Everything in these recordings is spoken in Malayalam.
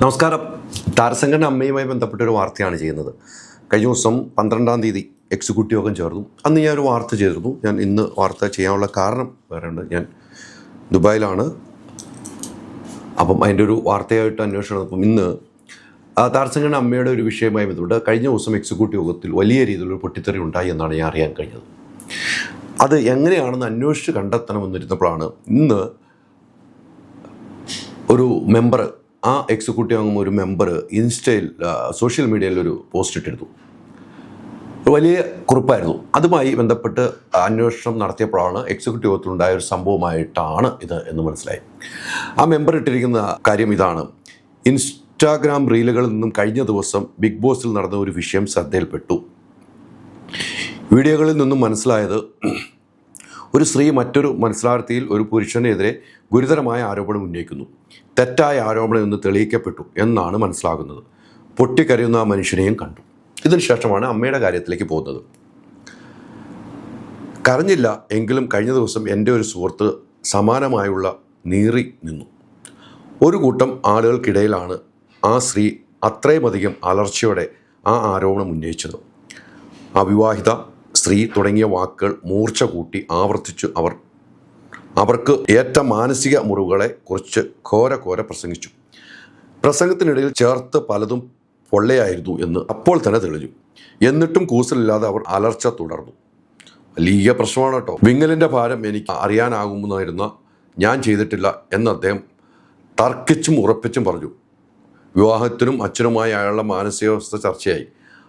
നമസ്കാരം. താരസംഘടന അമ്മയുമായി ബന്ധപ്പെട്ടൊരു വാർത്തയാണ് ചെയ്യുന്നത്. കഴിഞ്ഞ ദിവസം 12-ാം തീയതി എക്സിക്യൂട്ടീവ് യോഗം ചേർന്നു. അന്ന് ഞാനൊരു വാർത്ത ചെയ്തിരുന്നു. ഞാൻ ഇന്ന് വാർത്ത ചെയ്യാനുള്ള കാരണം വേറെ ഉണ്ട്. ഞാൻ ദുബായിലാണ്. അപ്പം അതിൻ്റെ ഒരു വാർത്തയായിട്ട് അന്വേഷണം നടത്തും. ഇന്ന് താരസംഘടന അമ്മയുടെ ഒരു വിഷയമായി ബന്ധപ്പെട്ട് കഴിഞ്ഞ ദിവസം എക്സിക്യൂട്ടീവ് യോഗത്തിൽ വലിയ രീതിയിലൊരു പൊട്ടിത്തെറി ഉണ്ടായി എന്നാണ് ഞാൻ അറിയാൻ കഴിഞ്ഞത്. അത് എങ്ങനെയാണെന്ന് അന്വേഷിച്ച് കണ്ടെത്തണമെന്നിരുന്നപ്പോഴാണ് ഇന്ന് ഒരു മെമ്പർ, ആ എക്സിക്യൂട്ടീവ് അംഗം ഒരു മെമ്പർ ഇൻസ്റ്റയിൽ സോഷ്യൽ മീഡിയയിൽ ഒരു പോസ്റ്റ് ഇട്ടിരുന്നു. വലിയ കുറിപ്പായിരുന്നു. അതുമായി ബന്ധപ്പെട്ട് അന്വേഷണം നടത്തിയപ്പോഴാണ് എക്സിക്യൂട്ടീവ് യോഗത്തിലുണ്ടായ ഒരു സംഭവമായിട്ടാണ് ഇത് എന്ന് മനസ്സിലായി. ആ മെമ്പർ ഇട്ടിരിക്കുന്ന കാര്യം ഇതാണ്: ഇൻസ്റ്റാഗ്രാം റീലുകളിൽ നിന്നും കഴിഞ്ഞ ദിവസം ബിഗ് ബോസിൽ നടന്ന ഒരു വിഷയം ശ്രദ്ധയിൽപ്പെട്ടു. വീഡിയോകളിൽ നിന്നും മനസ്സിലായത് ഒരു സ്ത്രീ മറ്റൊരു മത്സരാർത്ഥിയിൽ ഒരു പുരുഷനെതിരെ ഗുരുതരമായ ആരോപണം ഉന്നയിക്കുന്നു. തെറ്റായ ആരോപണം എന്ന് തെളിയിക്കപ്പെട്ടു എന്നാണ് മനസ്സിലാകുന്നത്. പൊട്ടിക്കരയുന്ന ആ മനുഷ്യനെയും കണ്ടു. ഇതിന് ശേഷമാണ് അമ്മയുടെ കാര്യത്തിലേക്ക് പോകുന്നത്. കരഞ്ഞില്ല എങ്കിലും കഴിഞ്ഞ ദിവസം എൻ്റെ ഒരു സുഹൃത്ത് സമാനമായുള്ള നീറി നിന്നു. ഒരു കൂട്ടം ആളുകൾക്കിടയിലാണ് ആ സ്ത്രീ അത്രയുമധികം അലർച്ചയോടെ ആ ആരോപണം ഉന്നയിച്ചത്. അവിവാഹിത സ്ത്രീ തുടങ്ങിയ വാക്കുകൾ മൂർച്ച കൂട്ടി ആവർത്തിച്ചു അവർക്ക് ഏറ്റ മാനസിക മുറിവുകളെ കുറിച്ച് ഘോര പ്രസംഗിച്ചു. പ്രസംഗത്തിനിടയിൽ ചേർത്ത് പലതും പൊള്ളയായിരുന്നു എന്ന് അപ്പോൾ തന്നെ തെളിഞ്ഞു. എന്നിട്ടും കൂസലില്ലാതെ അവർ അലർച്ച തുടർന്നു. വലിയ പ്രശ്നമാണ് കേട്ടോ. വിങ്ങലിൻ്റെ ഭാരം എനിക്ക് അറിയാനാകുമെന്നായിരുന്ന ഞാൻ ചെയ്തിട്ടില്ല എന്ന് അദ്ദേഹം തർക്കിച്ചും ഉറപ്പിച്ചും പറഞ്ഞു. വിവാഹത്തിനും അച്ഛനുമായി അയാളുടെ മാനസികാവസ്ഥ ചർച്ചയായി.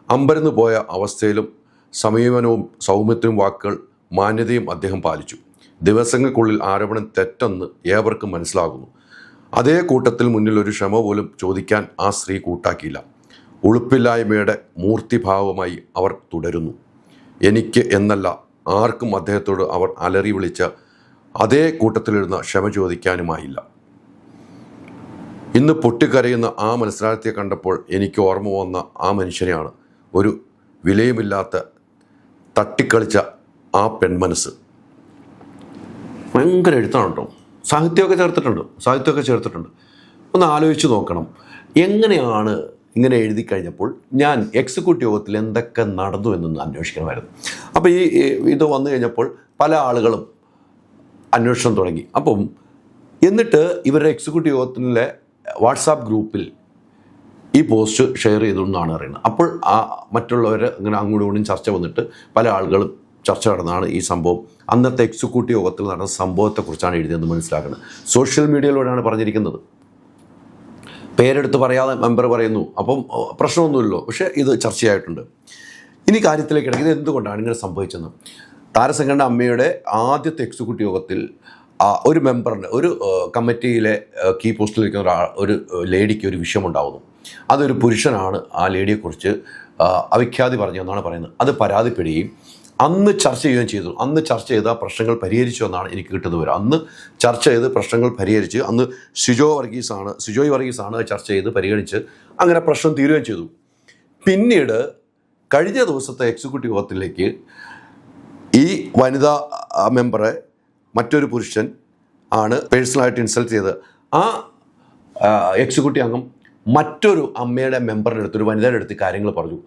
അമ്പരന്ന് പോയ അവസ്ഥയിലും സമീപനവും സൗമ്യത്തിനും വാക്കുകൾ മാന്യതയും അദ്ദേഹം പാലിച്ചു. ദിവസങ്ങൾക്കുള്ളിൽ ആരോപണം തെറ്റെന്ന് ഏവർക്കും മനസ്സിലാകുന്നു. അതേ കൂട്ടത്തിൽ മുന്നിൽ ഒരു ക്ഷമ പോലും ചോദിക്കാൻ ആ സ്ത്രീ കൂട്ടാക്കിയില്ല. ഉളുപ്പില്ലായ്മയുടെ മൂർത്തിഭാവമായി അവർ തുടരുന്നു. എനിക്ക് എന്നല്ല ആർക്കും അദ്ദേഹത്തോട് അവർ അലറി വിളിച്ച അതേ കൂട്ടത്തിലിരുന്ന ക്ഷമ ചോദിക്കാനുമായില്ല. ഇന്ന് പൊട്ടിക്കരയുന്ന ആ മത്സരാർത്ഥിയെ കണ്ടപ്പോൾ എനിക്ക് ഓർമ്മ വന്ന ആ മനുഷ്യനെയാണ്. ഒരു വിലയുമില്ലാത്ത തട്ടിക്കളിച്ച ആ പെൺമനസ്സ്. ഭയങ്കര എഴുത്താണ് കേട്ടോ. സാഹിത്യമൊക്കെ ചേർത്തിട്ടുണ്ട്. ഒന്ന് ആലോചിച്ച് നോക്കണം, എങ്ങനെയാണ് ഇങ്ങനെ എഴുതി കഴിഞ്ഞപ്പോൾ ഞാൻ എക്സിക്യൂട്ടീവ് യോഗത്തിൽ എന്തൊക്കെ നടന്നു എന്നൊന്ന് അന്വേഷിക്കണമായിരുന്നു. അപ്പോൾ ഇത് വന്നു കഴിഞ്ഞപ്പോൾ പല ആളുകളും അന്വേഷണം തുടങ്ങി. അപ്പം എന്നിട്ട് ഇവരുടെ എക്സിക്യൂട്ടീവ് യോഗത്തിലെ വാട്സാപ്പ് ഗ്രൂപ്പിൽ ഈ പോസ്റ്റ് ഷെയർ ചെയ്തു എന്നാണ് അറിയുന്നത്. അപ്പോൾ മറ്റുള്ളവർ ഇങ്ങനെ അങ്ങോട്ടും ഇങ്ങോട്ടും ചർച്ച വന്നിട്ട് പല ആളുകളും ചർച്ച നടന്നാണ് ഈ സംഭവം, അന്നത്തെ എക്സിക്യൂട്ടീവ് യോഗത്തിൽ നടന്ന സംഭവത്തെക്കുറിച്ചാണ് എഴുതിയതെന്ന് മനസ്സിലാക്കുന്നത്. സോഷ്യൽ മീഡിയയിലൂടെയാണ് പറഞ്ഞിരിക്കുന്നത്. പേരെടുത്ത് പറയാതെ മെമ്പർ പറയുന്നു. അപ്പം പ്രശ്നമൊന്നുമില്ലല്ലോ. പക്ഷേ ഇത് ചർച്ചയായിട്ടുണ്ട്. ഇനി കാര്യത്തിലേക്ക് കിടക്കുന്നത് എന്തുകൊണ്ടാണ് ഇങ്ങനെ സംഭവിച്ചതെന്ന്. താരസംഘടന അമ്മയുടെ ആദ്യത്തെ എക്സിക്യൂട്ടീവ് യോഗത്തിൽ ഒരു മെമ്പറിന്, ഒരു കമ്മിറ്റിയിലെ കീ പോസ്റ്റിലിരിക്കുന്ന ഒരു ലേഡിക്ക് ഒരു വിഷയമുണ്ടാകുന്നു. അതൊരു പുരുഷനാണ് ആ ലേഡിയെക്കുറിച്ച് അവിഖ്യാതി പറഞ്ഞതെന്നാണ് പറയുന്നത്. അത് പരാതിപ്പെടുകയും അന്ന് ചർച്ച ചെയ്യുകയും ചെയ്തു. അന്ന് ചർച്ച ചെയ്ത പ്രശ്നങ്ങൾ പരിഹരിച്ചു എന്നാണ് എനിക്ക് കിട്ടുന്നത് വരെ. അന്ന് ചർച്ച ചെയ്ത് പ്രശ്നങ്ങൾ പരിഹരിച്ച് അന്ന് സിജോയ് വർഗീസാണ് ചർച്ച ചെയ്ത് പരിഗണിച്ച് അങ്ങനെ പ്രശ്നം തീരുകയും ചെയ്തു. പിന്നീട് കഴിഞ്ഞ ദിവസത്തെ എക്സിക്യൂട്ടീവ് യോഗത്തിലേക്ക് ഈ വനിതാ മെമ്പറെ മറ്റൊരു പുരുഷൻ ആണ് പേഴ്സണലായിട്ട് ഇൻസൾട്ട് ചെയ്തത്. ആ എക്സിക്യൂട്ടീവ് അംഗം മറ്റൊരു അമ്മയുടെ മെമ്പറിൻ്റെ അടുത്ത്, ഒരു വനിതയുടെ അടുത്ത് കാര്യങ്ങൾ പറഞ്ഞു.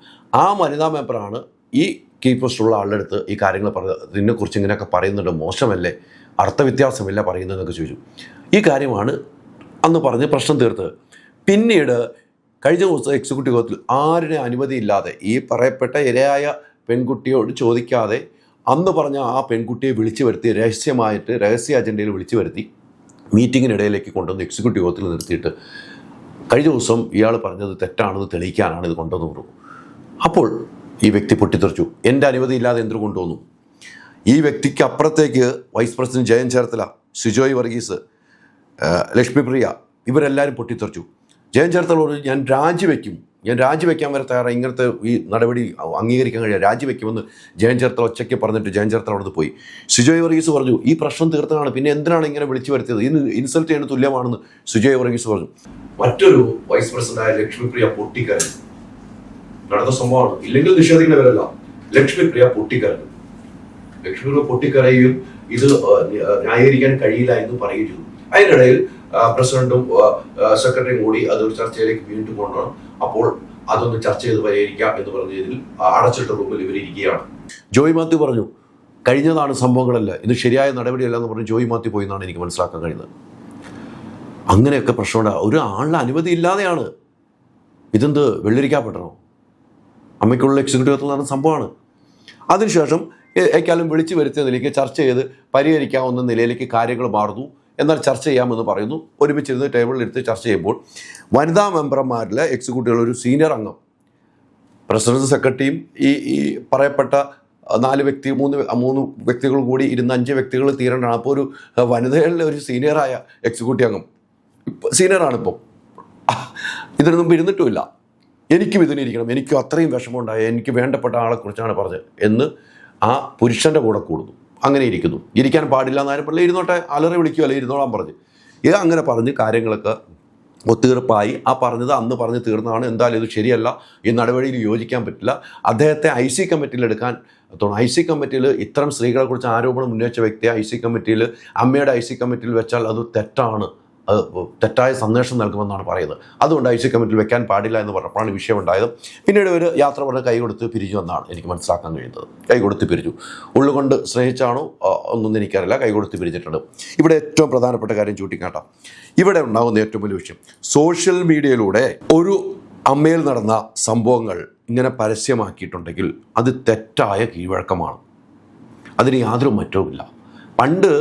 ആ വനിതാ മെമ്പറാണ് ഈ കീ പോസ്റ്റുള്ള ആളുടെ അടുത്ത് ഈ കാര്യങ്ങൾ പറഞ്ഞത്. ഇതിനെക്കുറിച്ച് ഇങ്ങനെയൊക്കെ പറയുന്നുണ്ട്, മോശമല്ലേ, അർത്ഥവ്യത്യാസമില്ല പറയുന്നതെന്നൊക്കെ ചോദിച്ചു. ഈ കാര്യമാണ് അന്ന് പറഞ്ഞ് പ്രശ്നം തീർത്തത്. പിന്നീട് കഴിഞ്ഞ ദിവസം എക്സിക്യൂട്ടീവ് യോഗത്തിൽ ആരുടെ അനുമതിയില്ലാതെ ഈ പറയപ്പെട്ട ഇരയായ പെൺകുട്ടിയോട് ചോദിക്കാതെ അന്ന് പറഞ്ഞ ആ പെൺകുട്ടിയെ വിളിച്ചു വരുത്തി രഹസ്യ അജണ്ടയിൽ വിളിച്ചു വരുത്തി മീറ്റിങ്ങിനിടയിലേക്ക് കൊണ്ടുവന്ന് എക്സിക്യൂട്ടീവ് യോഗത്തിൽ നിർത്തിയിട്ട് കഴിഞ്ഞ ദിവസം ഇയാൾ പറഞ്ഞത് തെറ്റാണെന്ന് തെളിയിക്കാനാണ് ഇത് കൊണ്ടുവന്നു പറഞ്ഞു. അപ്പോൾ ഈ വ്യക്തി പൊട്ടിത്തെറിച്ചു. എൻ്റെ അനുമതിയില്ലാതെ എന്ത് കൊണ്ടുവന്നു? ഈ വ്യക്തിക്ക് അപ്പുറത്തേക്ക് വൈസ് പ്രസിഡന്റ് ജയൻ ചേർത്തല, സിജോയ് വർഗീസ്, ലക്ഷ്മിപ്രിയ ഇവരെല്ലാവരും പൊട്ടിത്തെറിച്ചു. ജയൻ ചേർത്തല പറഞ്ഞു, ഞാൻ രാജിവെക്കാൻ വരെ തയ്യാറായി, ഇങ്ങനത്തെ ഈ നടപടി അംഗീകരിക്കാൻ കഴിയാം, രാജിവെക്കുമെന്ന് ജയൻ ചേർത്തല ഒച്ചയ്ക്ക് പറഞ്ഞിട്ട് ജയൻ ചേർത്തല അവിടെ പോയി. സിജോയ് വർഗീസ് പറഞ്ഞു, ഈ പ്രശ്നം തീർത്തതാണ്, പിന്നെ എന്തിനാണ് ഇങ്ങനെ വിളിച്ചു വരുത്തിയത്, ഇന്ന് ഇൻസൾട്ട് ചെയ്യുന്നത് തുല്യമാണെന്ന് സിജോയ് വർഗീസ് പറഞ്ഞു. മറ്റൊരു വൈസ് പ്രസിഡന്റായ ലക്ഷ്മിപ്രിയ പൊട്ടിക്കരഞ്ഞു. നടന്ന സംഭവമാണ്, ഇല്ലെങ്കിൽ നിഷേധിക്കുന്നവരല്ല. ലക്ഷ്മിപ്രിയ പൊട്ടിക്കരയുകയും ഇത് ന്യായീകരിക്കാൻ കഴിയില്ല എന്ന് പറയുകയും ചെയ്തു. അതിനിടയിൽ പ്രസിഡന്റും സെക്രട്ടറിയും കൂടി അതൊരു ചർച്ചയിലേക്ക് വീണ്ടും കൊണ്ടുപോകണം. അപ്പോൾ അതൊന്ന് ചർച്ച ചെയ്ത് പരിഹരിക്കാം എന്ന് പറഞ്ഞതിൽ അടച്ചിട്ട റൂമിൽ ഇവരിയ്ക്കുകയാണ്. ജോയ് മാത്യു പറഞ്ഞു കഴിഞ്ഞതാണ് സംഭവങ്ങളല്ല, ഇത് ശരിയായ നടപടിയല്ല എന്ന് പറഞ്ഞ് ജോയ് മാത്യു പോയി എന്നാണ് എനിക്ക് മനസ്സിലാക്കാൻ കഴിയുന്നത്. അങ്ങനെയൊക്കെ പ്രശ്നമുണ്ട്. ഒരു ആളുടെ അനുമതി ഇല്ലാതെയാണ് ഇതെന്ത് വെള്ളരിക്കാപ്പെട്ടണോ? അമ്മയ്ക്കുള്ള എക്സിക്യൂട്ടീവ് നടന്ന സംഭവമാണ്. അതിനുശേഷം ഏക്കാലം വിളിച്ചു വരുത്തിയ നിലയ്ക്ക് ചർച്ച ചെയ്ത് പരിഹരിക്കാവുന്ന നിലയിലേക്ക് കാര്യങ്ങൾ മാറുന്നു. എന്നാൽ ചർച്ച ചെയ്യാമെന്ന് പറയുന്നു. ഒരുമിച്ചിരുന്ന് ടേബിളിലിരുത്ത് ചർച്ച ചെയ്യുമ്പോൾ വനിതാ മെമ്പർമാരിലെ എക്സിക്യൂട്ടീവുകൾ ഒരു സീനിയർ അംഗം, പ്രസിഡന്റ് സെക്രട്ടറിയും ഈ പറയപ്പെട്ട മൂന്ന് വ്യക്തികൾ കൂടി ഇരുന്ന് 5 വ്യക്തികൾ തീരേണ്ടതാണ്. അപ്പോൾ ഒരു വനിതകളിലെ ഒരു സീനിയറായ എക്സിക്യൂട്ടീവ് അംഗം സീനിയറാണിപ്പോൾ, ഇതിനു മുമ്പ് ഇരുന്നിട്ടുമില്ല. എനിക്കും ഇതിനിരിക്കണം, എനിക്കും അത്രയും വിഷമമുണ്ടായ, എനിക്ക് വേണ്ടപ്പെട്ട ആളെക്കുറിച്ചാണ് പറഞ്ഞത് എന്ന് ആ പുരുഷൻ്റെ കൂടെ കൂടുന്നു. അങ്ങനെ ഇരിക്കുന്നു. ഇരിക്കാൻ പാടില്ല എന്നാലും പറഞ്ഞില്ല, ഇരുന്നോട്ടെ, അലറി വിളിക്കുകയല്ല, ഇരുന്നോളാൻ പറഞ്ഞ് ഇത് അങ്ങനെ പറഞ്ഞ് കാര്യങ്ങളൊക്കെ ഒത്തീർപ്പായി. ആ പറഞ്ഞത് അന്ന് പറഞ്ഞ് തീർന്നതാണ്. എന്തായാലും ഇത് ശരിയല്ല, ഈ നടപടിയിൽ യോജിക്കാൻ പറ്റില്ല. അദ്ദേഹത്തെ IC കമ്മിറ്റിയിൽ എടുക്കാൻ തോന്നുന്നു. IC കമ്മിറ്റിയിൽ ഇത്തരം സ്ത്രീകളെക്കുറിച്ച് ആരോപണം ഉന്നയിച്ച വ്യക്തിയെ IC കമ്മിറ്റിയിൽ, അമ്മയുടെ IC കമ്മിറ്റിയിൽ വെച്ചാൽ അത് തെറ്റാണ്, അത് തെറ്റായ സന്ദേശം നൽകുമെന്നാണ് പറയുന്നത്. അതുകൊണ്ട് IC കമ്മിറ്റിയിൽ വെക്കാൻ പാടില്ല എന്ന് പറഞ്ഞപ്പോഴാണ് വിഷയം ഉണ്ടായത്. പിന്നീട് ഒരു യാത്ര പറഞ്ഞ് കൈ കൊടുത്ത് പിരിച്ചു എന്നാണ് എനിക്ക് മനസ്സിലാക്കാൻ കഴിയുന്നത്. കൈ കൊടുത്ത് പിരിച്ചു. ഉള്ളുകൊണ്ട് സ്നേഹിച്ചാണോ ഒന്നും എനിക്കറിയില്ല, കൈ കൊടുത്ത് പിരിച്ചിട്ടുണ്ട്. ഇവിടെ ഏറ്റവും പ്രധാനപ്പെട്ട കാര്യം ചൂണ്ടിക്കാട്ടാം. ഇവിടെ ഉണ്ടാകുന്ന ഏറ്റവും വലിയ വിഷയം, സോഷ്യൽ മീഡിയയിലൂടെ ഒരു അമ്മയിൽ നടന്ന സംഭവങ്ങൾ ഇങ്ങനെ പരസ്യമാക്കിയിട്ടുണ്ടെങ്കിൽ അത് തെറ്റായ കീഴ്വഴക്കമാണ്. അതിന് യാതൊരു മാറ്റവുമില്ല. പണ്ട്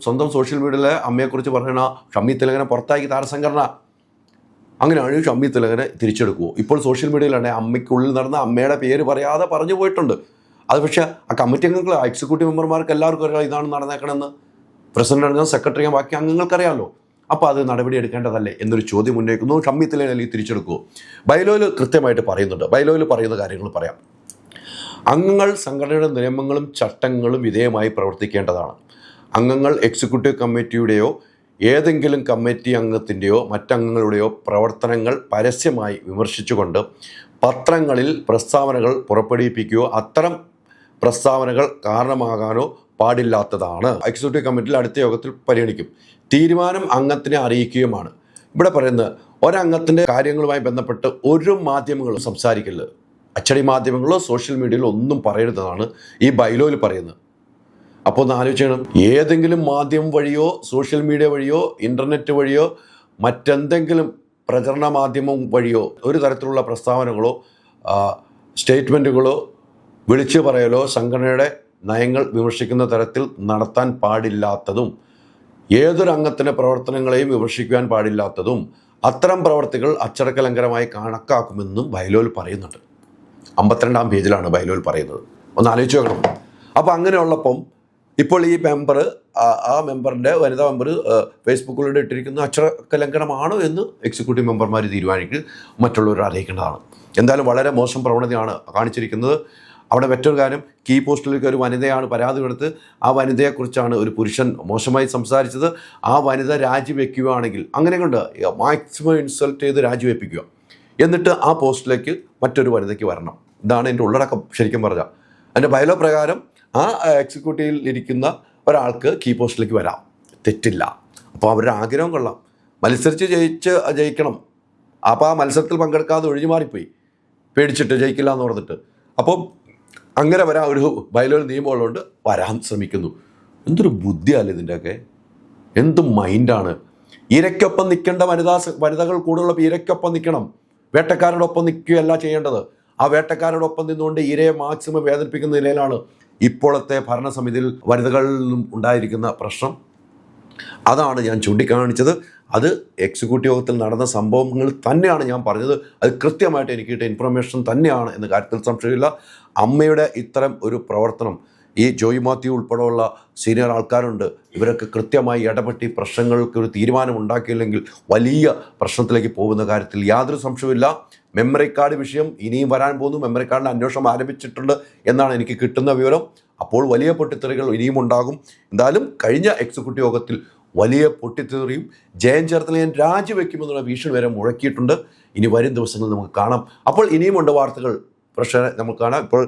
സ്വന്തം സോഷ്യൽ മീഡിയയിലെ അമ്മയെക്കുറിച്ച് പറഞ്ഞ ഷമ്മി തിലകനെ പുറത്താക്കി താരസംഘടന, അങ്ങനെയാണ് ഷമ്മി തിലകനെ തിരിച്ചെടുക്കുമോ? ഇപ്പോൾ സോഷ്യൽ മീഡിയയിലാണ് അമ്മയ്ക്കുള്ളിൽ നടന്ന അമ്മയുടെ പേര് പറയാതെ പറഞ്ഞു പോയിട്ടുണ്ട്. അത് പക്ഷേ ആ കമ്മിറ്റി അംഗങ്ങൾ, എക്സിക്യൂട്ടീവ് മെമ്പർമാർക്ക് എല്ലാവർക്കും അറിയാം ഇതാണ് നടന്നേക്കണമെന്ന്. പ്രസിഡന്റ് അംഗം, സെക്രട്ടറി, ബാക്കി അംഗങ്ങൾക്കറിയാമല്ലോ. അപ്പോൾ അത് നടപടി എടുക്കേണ്ടതല്ലേ എന്നൊരു ചോദ്യം ഉന്നയിക്കുന്നു. ഷമ്മി തിലകനെ അല്ലെങ്കിൽ തിരിച്ചെടുക്കുമോ? ബൈലോയിൽ കൃത്യമായിട്ട് പറയുന്നുണ്ട്. ബൈലോയിൽ പറയുന്ന കാര്യങ്ങൾ പറയാം. അംഗങ്ങൾ സംഘടനയുടെ നിയമങ്ങളും ചട്ടങ്ങളും വിധേയമായി പ്രവർത്തിക്കേണ്ടതാണ്. അംഗങ്ങൾ എക്സിക്യൂട്ടീവ് കമ്മിറ്റിയുടെയോ ഏതെങ്കിലും കമ്മിറ്റി അംഗത്തിൻ്റെയോ മറ്റംഗങ്ങളുടെയോ പ്രവർത്തനങ്ങൾ പരസ്യമായി വിമർശിച്ചുകൊണ്ട് പത്രങ്ങളിൽ പ്രസ്താവനകൾ പുറപ്പെടുവിപ്പിക്കുകയോ അത്തരം പ്രസ്താവനകൾ കാരണമാകാനോ പാടില്ലാത്തതാണ്. എക്സിക്യൂട്ടീവ് കമ്മിറ്റിയിൽ അടുത്ത യോഗത്തിൽ പരിഗണിക്കും. തീരുമാനം അംഗത്തിനെ അറിയിക്കുകയുമാണ്. ഇവിടെ പറയുന്നത് ഒരംഗത്തിൻ്റെ കാര്യങ്ങളുമായി ബന്ധപ്പെട്ട് ഒരു മാധ്യമങ്ങളും സംസാരിക്കരുത്. അച്ചടി മാധ്യമങ്ങളോ സോഷ്യൽ മീഡിയയിലോ ഒന്നും പറയരുതെന്നാണ് ഈ ബൈലോയിൽ പറയുന്നത്. അപ്പോൾ ഒന്ന് ആലോചിക്കണം, ഏതെങ്കിലും മാധ്യമം വഴിയോ സോഷ്യൽ മീഡിയ വഴിയോ ഇൻ്റർനെറ്റ് വഴിയോ മറ്റെന്തെങ്കിലും പ്രചരണ മാധ്യമം വഴിയോ ഒരു തരത്തിലുള്ള പ്രസ്താവനകളോ സ്റ്റേറ്റ്മെൻറ്റുകളോ വിളിച്ചു പറയലോ സംഘടനയുടെ നയങ്ങൾ വിമർശിക്കുന്ന തരത്തിൽ നടത്താൻ പാടില്ലാത്തതും ഏതൊരു അംഗത്തിൻ്റെ പ്രവർത്തനങ്ങളെയും വിമർശിക്കുവാൻ പാടില്ലാത്തതും അത്തരം പ്രവർത്തികൾ അച്ചടക്ക ലംഘനമായി കണക്കാക്കുമെന്നും ബൈലോയിൽ പറയുന്നുണ്ട്. 52-ാം പേജിലാണ് ബൈലോയിൽ പറയുന്നത്. ഒന്ന് ആലോചിച്ച് നോക്കണം. അപ്പോൾ അങ്ങനെയുള്ളപ്പം ഇപ്പോൾ ഈ മെമ്പർ, ആ മെമ്പറിൻ്റെ വനിതാ മെമ്പർ ഫേസ്ബുക്കിലൂടെ ഇട്ടിരിക്കുന്ന അച്ചടക്ക ലംഘനമാണോ എന്ന് എക്സിക്യൂട്ടീവ് മെമ്പർമാർ തീരുമാനിക്കുക, മറ്റുള്ളവരെ അറിയിക്കേണ്ടതാണ്. എന്തായാലും വളരെ മോശം പ്രവണതയാണ് കാണിച്ചിരിക്കുന്നത്. അവിടെ മറ്റൊരു കാര്യം, കീ പോസ്റ്റിലേക്ക് ഒരു വനിതയാണ് പരാതി കൊടുത്ത് ആ വനിതയെക്കുറിച്ചാണ് ഒരു പുരുഷൻ മോശമായി സംസാരിച്ചത്. ആ വനിത രാജിവെക്കുകയാണെങ്കിൽ അങ്ങനെ കൊണ്ട് മാക്സിമം ഇൻസൾട്ട് ചെയ്ത് രാജിവെപ്പിക്കുക, എന്നിട്ട് ആ പോസ്റ്റിലേക്ക് മറ്റൊരു വനിതയ്ക്ക് വരണം. ഇതാണ് എൻ്റെ ഉള്ളടക്കം. ശരിക്കും പറഞ്ഞാൽ എൻ്റെ ബൈലോ പ്രകാരം ആ എക്സിക്യൂട്ടീവിൽ ഇരിക്കുന്ന ഒരാൾക്ക് കീ പോസ്റ്റിലേക്ക് വരാം, തെറ്റില്ല. അപ്പോൾ അവരുടെ ആഗ്രഹം കൊള്ളാം, മത്സരിച്ച് ജയിക്കണം. അപ്പോൾ ആ മത്സരത്തിൽ പങ്കെടുക്കാതെ ഒഴിഞ്ഞു മാറിപ്പോയി, പേടിച്ചിട്ട് ജയിക്കില്ല എന്ന് പറഞ്ഞിട്ട്. അപ്പം അങ്ങനെ വരാൻ ഒരു ബൈലോയിൽ നിയമമുള്ളതുകൊണ്ട് വരാൻ ശ്രമിക്കുന്നു. എന്തൊരു ബുദ്ധിയല്ലേ ഇതിൻ്റെയൊക്കെ, എന്ത് മൈൻഡാണ്. ഇരയ്ക്കൊപ്പം നിൽക്കേണ്ട വനിതകൾ കൂടുതലുള്ള ഇരയ്ക്കൊപ്പം നിൽക്കണം, വേട്ടക്കാരോടൊപ്പം നിൽക്കുകയല്ല ചെയ്യേണ്ടത്. ആ വേട്ടക്കാരോടൊപ്പം നിന്നുകൊണ്ട് ഇരയെ മാക്സിമം വേദനിപ്പിക്കുന്ന നിലയിലാണ് ഇപ്പോഴത്തെ ഭരണസമിതിയിൽ വനിതകളിലും ഉണ്ടായിരിക്കുന്ന പ്രശ്നം. അതാണ് ഞാൻ ചൂണ്ടിക്കാണിച്ചത്. അത് എക്സിക്യൂട്ടീവ് യോഗത്തിൽ നടന്ന സംഭവങ്ങൾ തന്നെയാണ് ഞാൻ പറഞ്ഞത്. അത് കൃത്യമായിട്ട് എനിക്ക് കിട്ടിയ ഇൻഫർമേഷൻ തന്നെയാണ് എന്ന കാര്യത്തിൽ സംശയമില്ല. അമ്മയുടെ ഇത്തരം ഒരു പ്രവർത്തനം, ഈ ജോയ് മാത്യു ഉൾപ്പെടെയുള്ള സീനിയർ ആൾക്കാരുണ്ട്, ഇവരൊക്കെ കൃത്യമായി ഇടപെട്ടി പ്രശ്നങ്ങൾക്ക് ഒരു തീരുമാനം ഉണ്ടാക്കിയില്ലെങ്കിൽ വലിയ പ്രശ്നത്തിലേക്ക് പോകുന്ന കാര്യത്തിൽ യാതൊരു സംശയമില്ല. മെമ്മറി കാർഡ് വിഷയം ഇനിയും വരാൻ പോകുന്നു. മെമ്മറി കാർഡിൻ്റെ അന്വേഷണം ആരംഭിച്ചിട്ടുണ്ട് എന്നാണ് എനിക്ക് കിട്ടുന്ന വിവരം. അപ്പോൾ വലിയ പൊട്ടിത്തെറികൾ ഇനിയും ഉണ്ടാകും. എന്തായാലും കഴിഞ്ഞ എക്സിക്യൂട്ടീവ് യോഗത്തിൽ വലിയ പൊട്ടിത്തെറിയും ജയൻ ചേർത്തലയൻ രാജിവെക്കുമെന്നുള്ള ഭീഷണി വരെ മുഴക്കിയിട്ടുണ്ട്. ഇനി വരും ദിവസങ്ങളിൽ നമുക്ക് കാണാം. അപ്പോൾ ഇനിയുമുണ്ട് വാർത്തകൾ പ്രശ്നം നമുക്ക് കാണാം. ഇപ്പോൾ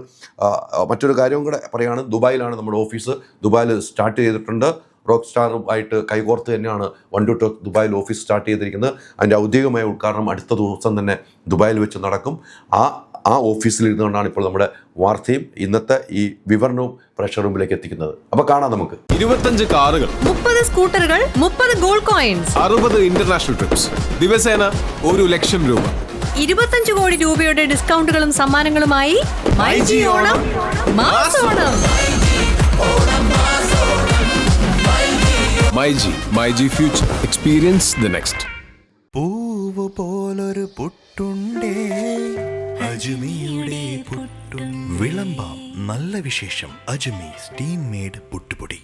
മറ്റൊരു കാര്യവും കൂടെ പറയുകയാണ്. ദുബായിലാണ് നമ്മുടെ ഓഫീസ്. ദുബായിൽ സ്റ്റാർട്ട് ചെയ്തിട്ടുണ്ട്. റോക്ക് സ്റ്റാറുമായിട്ട് കൈകോർത്ത് തന്നെയാണ് വൺ ടു ടോക്ക് ദുബായിൽ ഓഫീസ് സ്റ്റാർട്ട് ചെയ്തിരിക്കുന്നത്. അതിൻ്റെ ഔദ്യോഗികമായ ഉദ്ഘാടനം അടുത്ത ദിവസം തന്നെ ദുബായിൽ വെച്ച് നടക്കും. ആ ഓഫീസിൽ ഇരുന്നുകൊണ്ടാണ് ഇപ്പോൾ നമ്മുടെ വാർത്തയും ഇന്നത്തെ ഈ വിവരണവും പ്രഷർ റൂമിലേക്ക് എത്തിക്കുന്നത്. അപ്പൊ കാണാം നമുക്ക്. 25 കാറുകൾ, 30 സ്കൂട്ടറുകൾ, 30 ഗോൾഡ് കോയിൻസ്, 60 ഇന്റർനാഷണൽ ട്രിപ്സ്, ദിവസേന 1 ലക്ഷം രൂപ, 25 കോടി രൂപയുടെ ഡിസ്കൗണ്ടുകളും സമ്മാനങ്ങളുമായി മൈജി ഓണം മാസോണം. MyG future, experience the next. പൂവ് പോലൊരു പുട്ടുണ്ടേ അജ്മിയുടെ പുട്ടും. വിളമ്പാം നല്ല വിശേഷം. അജ്മി സ്റ്റീം മെയ്ഡ് പുട്ടുപൊടി.